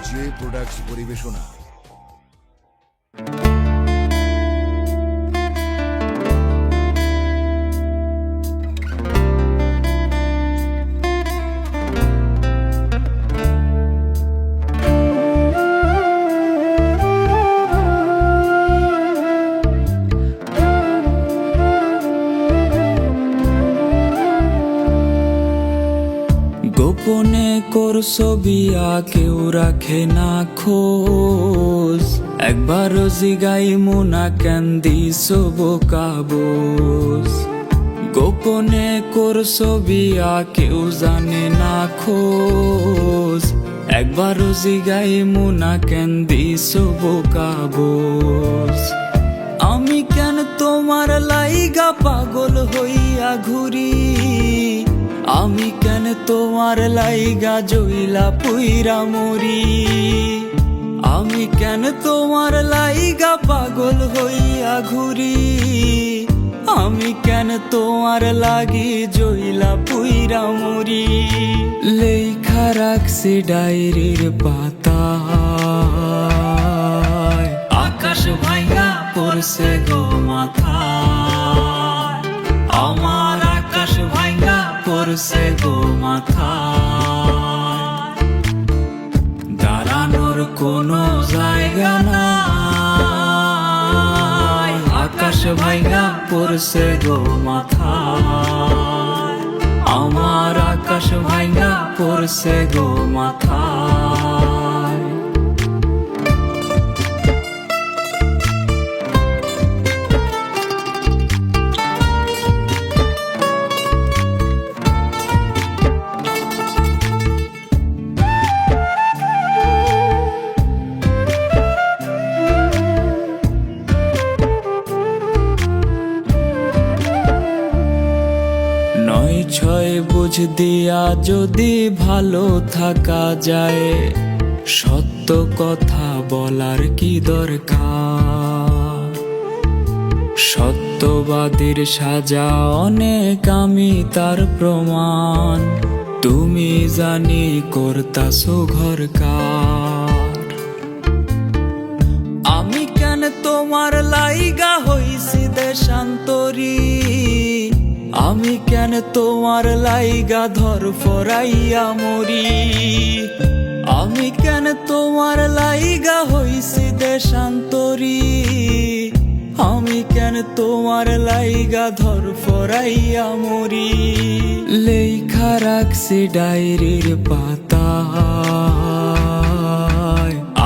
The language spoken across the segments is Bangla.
জে প্রোডাক্টস পরিবেশনা। গোপনে করছো বিয়া কেউ রাখে না খোঁজ, একবারও জিগাইমু না কেন দিছো বোকা বোঝ। গোপনে করছো বিয়া কেউ জানে না খোঁজ, একবারও জিগাইমু না কেন দিছো বোকা বোঝ। আমি কেন তোমার লাইগা পাগল হইয়া ঘুরি, আমি কেন তোমার লাইগা জইলা পুইরা মরি। আমি কেন তোমার লাইগা পাগল হইয়া ঘুরি, আমি কেন তোমার লাগি জইলা পুইরা মরি। লেখা রাখছি ডায়েরির পাতায়, আকাশ ভাইয়া পড়ছে গো মাথায়। আমার আকাশ ভাইয়া পড়ছে গো মাথায়, দাঁড়ানোর কোনো জায়গা নাই। আকাশ ভাইয়া পড়ছে গো মাথায়, আমার আকাশ ভাইয়া পড়ছে গো মাথায়। নয় ছয় বুঝ দিয়া যদি ভালো থাকা যায়, সত্য কথা বলার কি দরকার। সত্যবাদীর সাজা অনেক, আমি তার প্রমাণ। তুমি জানি করতাছো ঘরকার। আমি কেন তোমার লাইগা হইছি দেশান্তরী, আমি কেন তোমার লাইগা ধর ফরাইয়া মরি। আমি কেন তোমার লাইগা হইছি দেশান্তরী, আমি কেন তোমার লাইগা ধর ফরাইয়া মরি। লেখা রাখছি ডায়েরির পাতায়,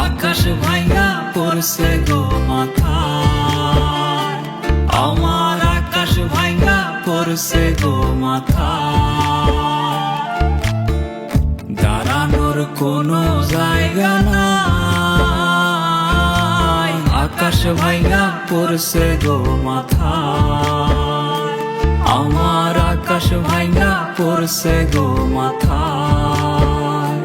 আকাশ ভাইয়া পড়ছে গো মাথায়। আমার আকাশ ভাইয়া পড়ছে গো মাথায়, দাঁড়ানোর কোনো জায়গা নাই। আকাশ ভাইয়া পড়ছে গো মাথায়, আমার আকাশ ভাইয়া পড়ছে গো মাথায়।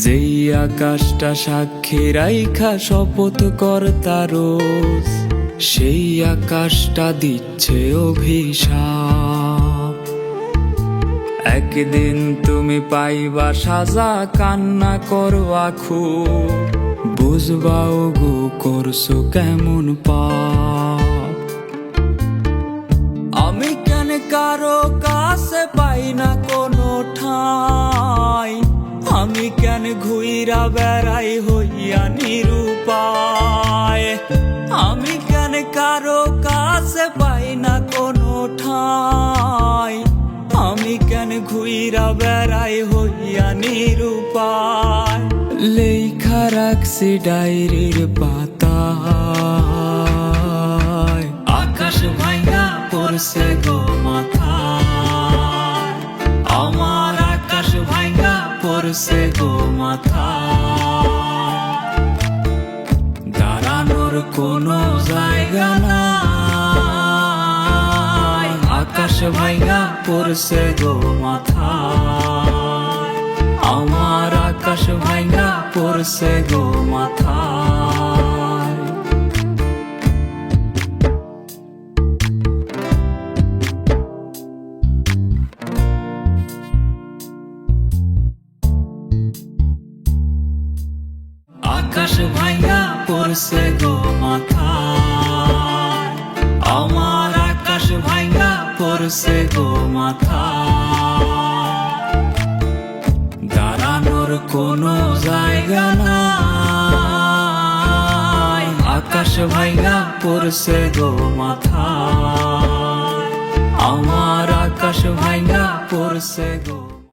যেই আকাশটা সাক্ষী রাইখা শপথ কর্তা রোজ, সেই আকাশটা দিচ্ছে অভিশাপ। একদিন তুমি পাইবা সাজা, কান্না করবা খুব, বুঝবাও গো করছো কেমন পাপ। আমি কেন কারো কাছে পাই না কোনো ঠাঁই, আমি কেন ঘুইরা বেড়াই হইয়া নিরুপায়। আমি কেন কারো কাছে পাই না কোনো ঠাঁই, আমি কেন ঘুইরা বেড়াই হইয়া নিরুপায়। লেখা রাখছি ডায়েরির পাতায়, আকাশ ভাইয়া পড়ছে গো মাথায়। আমার আকাশ ভাইয়া পড়ছে গো মাথায়, দাঁড়ানোর কোনো জায়গা নাই। আকাশ ভাইঙ্গা পড়ছে গো মাথায়, আমার আকাশ ভাইঙ্গা পড়ছে গো মাথায়। আকাশ ভাইঙ্গা পড়ছে গো মাথায়, আমার আকাশ ভাইঙ্গা পড়ছে গো মাথায়। দাঁড়ানোর কোনো জায়গা নাই, আকাশ ভাইঙ্গা পড়ছে গো মাথায়, আমার আকাশ ভাইঙ্গা পড়ছে গো।